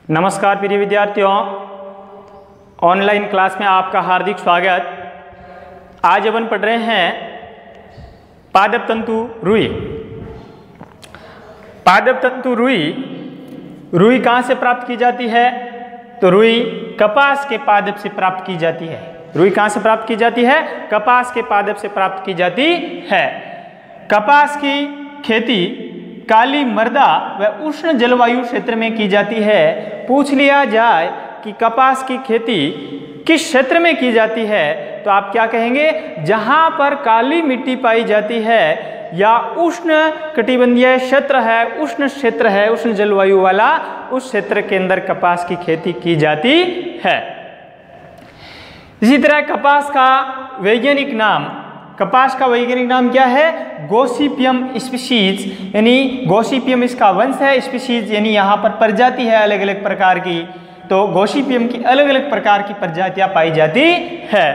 नमस्कार प्रिय विद्यार्थियों, ऑनलाइन क्लास में आपका हार्दिक स्वागत। आज अपन पढ़ रहे हैं पादप तंतु रुई। पादप तंतु रुई कहाँ से प्राप्त की जाती है? तो रुई कपास के पादप से प्राप्त की जाती है। रुई कहाँ से प्राप्त की जाती है? कपास के पादप से प्राप्त की जाती है। कपास की खेती काली मृदा व उष्ण जलवायु क्षेत्र में की जाती है। पूछ लिया जाए कि कपास की खेती किस क्षेत्र में की जाती है, तो आप क्या कहेंगे? जहां पर काली मिट्टी पाई जाती है या उष्ण कटिबंधीय क्षेत्र है, उष्ण क्षेत्र है, उष्ण जलवायु वाला, उस क्षेत्र के अंदर कपास की खेती की जाती है। इसी तरह कपास का वैज्ञानिक नाम क्या है? गॉसिपियम स्पीशीज, यानी गॉसिपियम इसका वंश है, स्पीशीज यानी यहाँ पर प्रजाति है अलग अलग प्रकार की। तो गॉसिपियम की अलग अलग प्रकार की प्रजातियां पाई जाती है।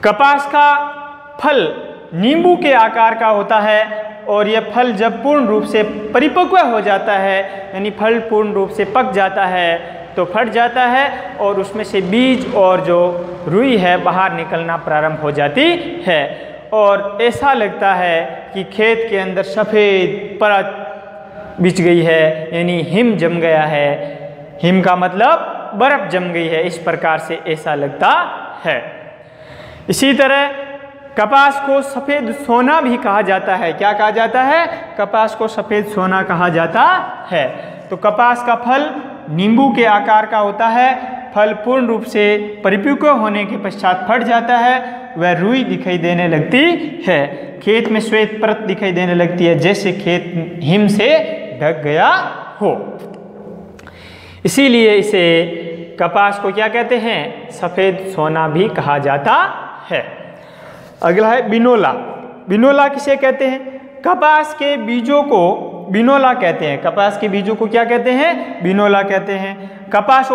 कपास का फल नींबू के आकार का होता है और यह फल जब पूर्ण रूप से परिपक्व हो जाता है, यानी फल पूर्ण रूप से पक जाता है तो फट जाता है और उसमें से बीज और जो रुई है बाहर निकलना प्रारंभ हो जाती है और ऐसा लगता है कि खेत के अंदर सफ़ेद परत बिछ गई है, यानी हिम जम गया है। हिम का मतलब बर्फ जम गई है, इस प्रकार से ऐसा लगता है। इसी तरह कपास को सफ़ेद सोना भी कहा जाता है। क्या कहा जाता है? कपास को सफ़ेद सोना कहा जाता है। तो कपास का फल नींबू के आकार का होता है। फल पूर्ण रूप से परिपक्व होने के पश्चात फट जाता है, वह रुई दिखाई देने लगती है। खेत में श्वेत परत दिखाई देने लगती है, जैसे खेत हिम से ढक गया हो। इसीलिए इसे कपास को क्या कहते हैं? सफ़ेद सोना भी कहा जाता है। अगला है बिनोला। बिनोला किसे कहते हैं? कपास के बीजों को बिनोला कहते हैं। कपास के बीजों को क्या कहते हैं? बिनोला कहते हैं। कपास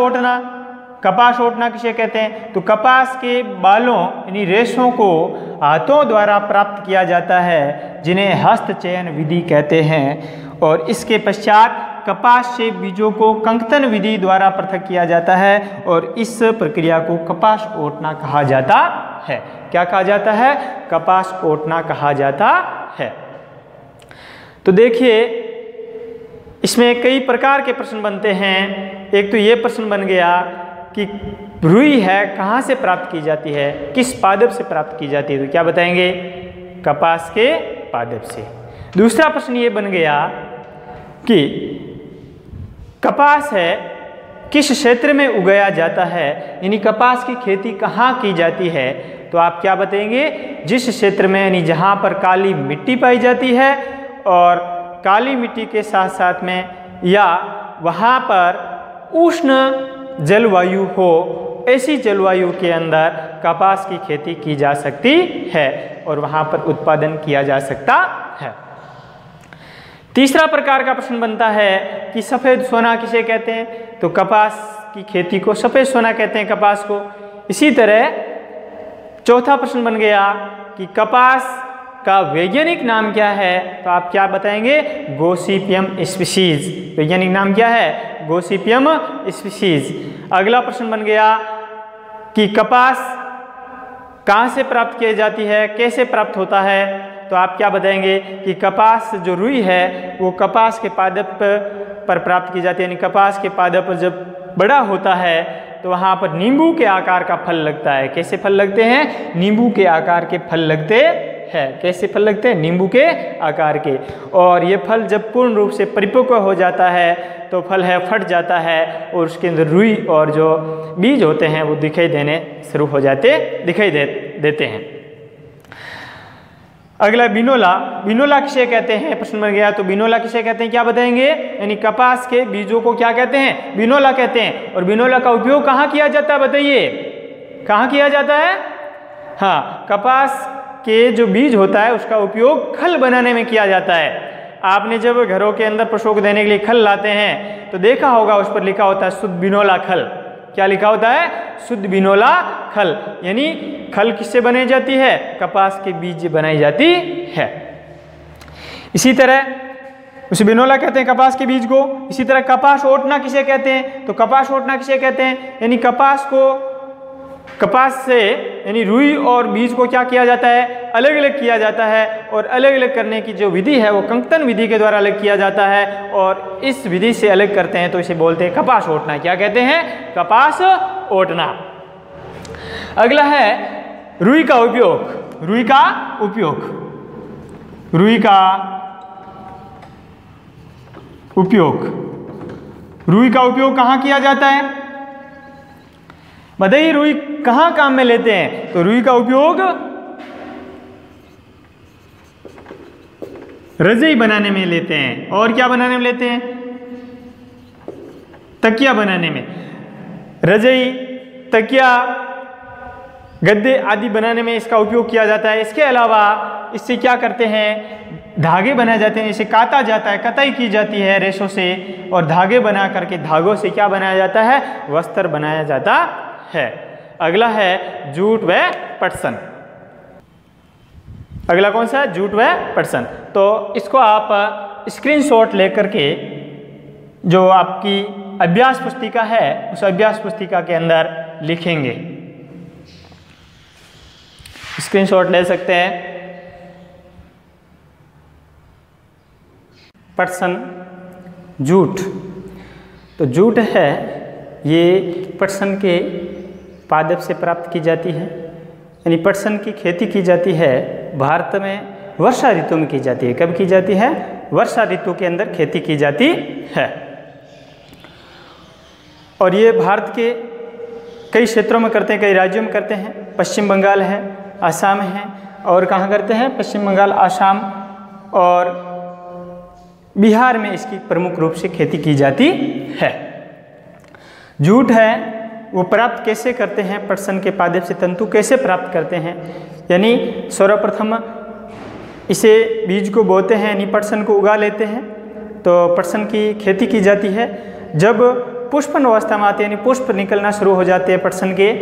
ओटना किसे कहते हैं? तो कपास के बालों यानी रेशों को हाथों द्वारा प्राप्त किया जाता है, जिन्हें हस्त चयन विधि कहते हैं। और इसके पश्चात कपास से बीजों को कंकतन विधि द्वारा पृथक किया जाता है और इस प्रक्रिया को कपास ओटना कहा जाता है। क्या कहा जाता है? कपास ओटना कहा जाता है। तो देखिए, इसमें कई प्रकार के प्रश्न बनते हैं। एक तो ये प्रश्न बन गया कि रुई है कहाँ से प्राप्त की जाती है, किस पादप से प्राप्त की जाती है? तो क्या बताएंगे? कपास के पादप से। दूसरा प्रश्न ये बन गया कि कपास है किस क्षेत्र में उगाया जाता है, यानी कपास की खेती कहाँ की जाती है? तो आप क्या बताएंगे? जिस क्षेत्र में, यानी जहाँ पर काली मिट्टी पाई जाती है और काली मिट्टी के साथ साथ में या वहाँ पर उष्ण जलवायु हो, ऐसी जलवायु के अंदर कपास की खेती की जा सकती है और वहाँ पर उत्पादन किया जा सकता है। तीसरा प्रकार का प्रश्न बनता है कि सफ़ेद सोना किसे कहते हैं? तो कपास की खेती को सफ़ेद सोना कहते हैं, कपास को। इसी तरह चौथा प्रश्न बन गया कि कपास का वैज्ञानिक नाम क्या है? तो आप क्या बताएंगे? Gossypium species. वैज्ञानिक नाम क्या है? Gossypium species. अगला प्रश्न बन गया कि कपास कहाँ से प्राप्त की जाती है, कैसे प्राप्त होता है? तो आप क्या बताएंगे कि कपास जो रुई है वो कपास के पादप पर प्राप्त की जाती है, यानी कपास के पादप जब बड़ा होता है तो वहाँ पर नींबू के आकार का फल लगता है। कैसे फल लगते हैं? नींबू के आकार के फल लगते हैं। कैसे फल लगते हैं? नींबू के आकार के। और ये फल जब पूर्ण रूप से परिपक्व हो जाता है तो फल है फट जाता है और उसके अंदर रुई और जो बीज होते हैं वो दिखाई देते हैं। अगला बिनोला किसे कहते हैं? प्रश्न बन गया। तो बिनोला किसे कहते हैं? क्या बताएंगे? यानी कपास के बीजों को क्या कहते हैं? बिनोला कहते हैं। और बिनोला का उपयोग कहाँ किया जाता है? बताइए, कहाँ किया जाता है? हाँ, कपास के जो बीज होता है उसका उपयोग खल बनाने में किया जाता है। आपने जब घरों के अंदर पशुओं को देने के लिए खल लाते हैं तो देखा होगा उस पर लिखा होता है शुद्ध बिनोला खल। क्या लिखा होता है? शुद्ध बिनोला खल। यानी खल किससे बनाई जाती है? कपास के बीज बनाई जाती है। इसी तरह उसे बिनोला कहते हैं कपास के बीज को। इसी तरह कपास ओटना किसे कहते हैं, तो कपास ओटना किसे कहते हैं, यानी कपास से यानी रुई और बीज को क्या किया जाता है, अलग अलग किया जाता है, और अलग अलग करने की जो विधि है वो कंकतन विधि के द्वारा अलग किया जाता है, और इस विधि से अलग करते हैं तो इसे बोलते हैं कपास ओटना। क्या कहते हैं, कपास ओटना। अगला है रुई का उपयोग। रुई का उपयोग, रुई का उपयोग, रुई का उपयोग कहाँ किया जाता है, बताइए रुई कहाँ काम में लेते हैं, तो रुई का उपयोग रजाई बनाने में लेते हैं, और क्या बनाने में लेते हैं, तकिया बनाने में। रजाई, तकिया, गद्दे आदि बनाने में इसका उपयोग किया जाता है। इसके अलावा इससे क्या करते हैं, धागे बनाए जाते हैं, इसे काता जाता है, कताई की जाती है रेशों से, और धागे बना करके धागों से क्या बनाया जाता है, वस्त्र बनाया जाता है। अगला है जूट व पटसन। अगला कौन सा है, जूट व पटसन। तो इसको आप स्क्रीनशॉट लेकर के जो आपकी अभ्यास पुस्तिका है उस अभ्यास पुस्तिका के अंदर लिखेंगे, स्क्रीनशॉट ले सकते हैं। पटसन, जूट, तो जूट है ये पटसन के पादप से प्राप्त की जाती है, यानी पटसन की खेती की जाती है भारत में वर्षा ऋतु में की जाती है। कब की जाती है, वर्षा ऋतु के अंदर खेती की जाती है। और ये भारत के कई क्षेत्रों में करते हैं, कई राज्यों में करते हैं। पश्चिम बंगाल है, असम है, और कहाँ करते हैं, पश्चिम बंगाल, असम और बिहार में इसकी प्रमुख रूप से खेती की जाती है। जूट है वो प्राप्त कैसे करते हैं, पटसन के पादप से तंतु कैसे प्राप्त करते हैं, यानी सर्वप्रथम इसे बीज को बोते हैं, यानी पटसन को उगा लेते हैं, तो पटसन की खेती की जाती है। जब पुष्पन अवस्था में आते हैं, यानी पुष्प निकलना शुरू हो जाते हैं पटसन के,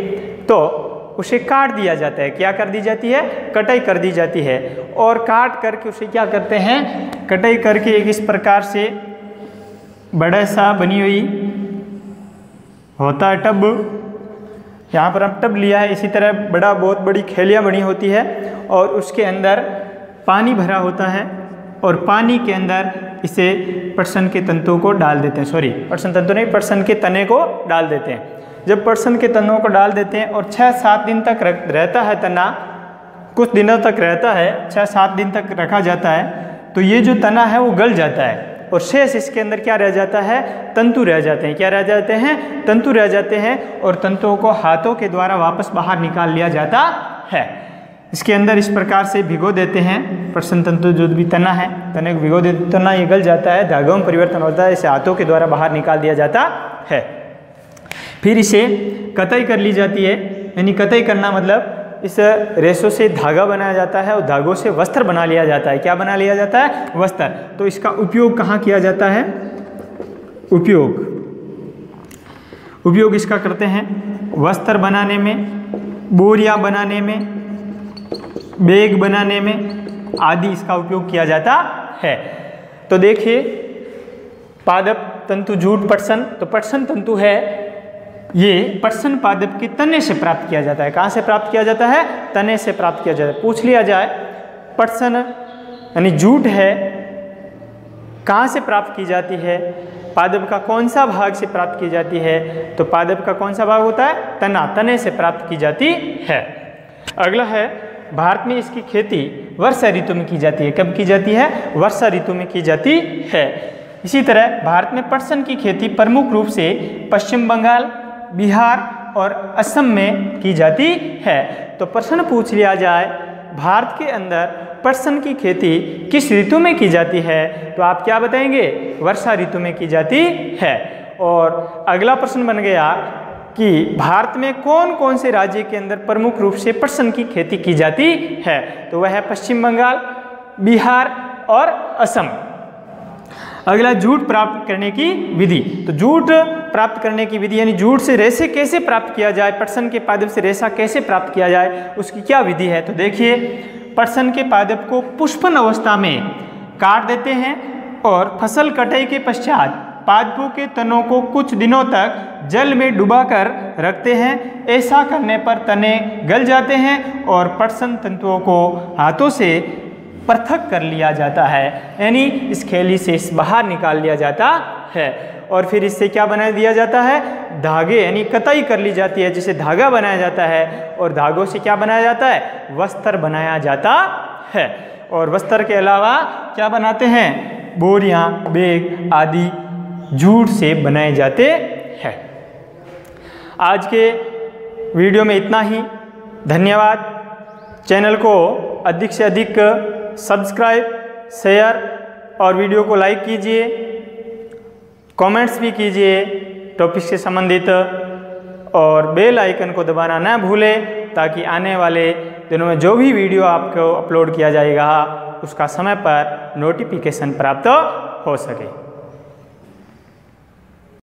तो उसे काट दिया जाता है। क्या कर दी जाती है, कटाई कर दी जाती है, और काट करके उसे क्या करते हैं, कटाई करके एक इस प्रकार से बड़ा सा बनी हुई होता है टब, यहाँ पर हम टब लिया है, इसी तरह बड़ा बहुत बड़ी खेलियाँ बनी होती है, और उसके अंदर पानी भरा होता है, और पानी के अंदर इसे पटसन के तंतुओं को डाल देते हैं, सॉरी पटसन तंतु नहीं, पटसन के तने को डाल देते हैं। जब पटसन के तनों को डाल देते हैं और 6-7 दिन तक रहता है तना, कुछ दिनों तक रहता है, 6-7 दिन तक रखा जाता है, तो ये जो तना है वो गल जाता है, और शेष इसके अंदर क्या रह जाता है, तंतु रह जाते हैं। क्या रह जाते हैं, तंतु रह जाते हैं, और तंतुओं को हाथों के द्वारा वापस बाहर निकाल लिया जाता है। इसके अंदर इस प्रकार से भिगो देते हैं पटसन तंतु, जो भी तना है, तने को भिगो देते, तना ये गल जाता है, धागों में परिवर्तन होता है, इसे हाथों के द्वारा बाहर निकाल दिया जाता है। फिर इसे कताई कर ली जाती है, यानी कताई करना मतलब इस रेशों से धागा बनाया जाता है, और धागों से वस्त्र बना लिया जाता है। क्या बना लिया जाता है, वस्त्र। तो इसका उपयोग कहाँ किया जाता है, उपयोग इसका करते हैं वस्त्र बनाने में, बोरियां बनाने में, बैग बनाने में आदि इसका उपयोग किया जाता है। तो देखिए पादप तंतु, जूट, पटसन, तो पटसन तंतु है ये पटसन पादप के तने से प्राप्त किया जाता है। कहाँ से प्राप्त किया जाता है, तने से प्राप्त किया जाता है। पूछ लिया जाए पटसन यानी जूट है कहाँ से प्राप्त की जाती है, पादप का कौन सा भाग से प्राप्त की जाती है, तो पादप का कौन सा भाग होता है, तना, तने से प्राप्त की जाती है। अगला है भारत में इसकी खेती वर्षा ऋतु में की जाती है। कब की जाती है, वर्षा ऋतु में की जाती है। इसी तरह भारत में पटसन की खेती प्रमुख रूप से पश्चिम बंगाल, बिहार और असम में की जाती है। तो प्रश्न पूछ लिया जाए भारत के अंदर पटसन की खेती किस ऋतु में की जाती है, तो आप क्या बताएंगे, वर्षा ऋतु में की जाती है। और अगला प्रश्न बन गया कि भारत में कौन कौन से राज्य के अंदर प्रमुख रूप से पटसन की खेती की जाती है, तो वह है पश्चिम बंगाल, बिहार और असम। अगला जूट प्राप्त करने की विधि। तो जूट प्राप्त करने की विधि यानी जूट से रेशे कैसे प्राप्त किया जाए, पटसन के पादप से रेशा कैसे प्राप्त किया जाए, उसकी क्या विधि है। तो देखिए पटसन के पादप को पुष्पन अवस्था में काट देते हैं और फसल कटाई के पश्चात पादपों के तनों को कुछ दिनों तक जल में डुबाकर रखते हैं। ऐसा करने पर तने गल जाते हैं और पटसन तंतुओं को हाथों से पृथक कर लिया जाता है, यानी इस खैली से बाहर निकाल लिया जाता है। और फिर इससे क्या बना दिया जाता है, धागे, यानी कताई कर ली जाती है जिसे धागा बनाया जाता है। और धागों से क्या बनाया जाता है, वस्त्र बनाया जाता है। और वस्त्र के अलावा क्या बनाते हैं, बोरियां, बैग आदि जूट से बनाए जाते हैं। आज के वीडियो में इतना ही। धन्यवाद। चैनल को अधिक से अधिक सब्सक्राइब, शेयर और वीडियो को लाइक कीजिए, कमेंट्स भी कीजिए टॉपिक से संबंधित, और बेल आइकन को दबाना न भूलें ताकि आने वाले दिनों में जो भी वीडियो आपको अपलोड किया जाएगा उसका समय पर नोटिफिकेशन प्राप्त हो सके।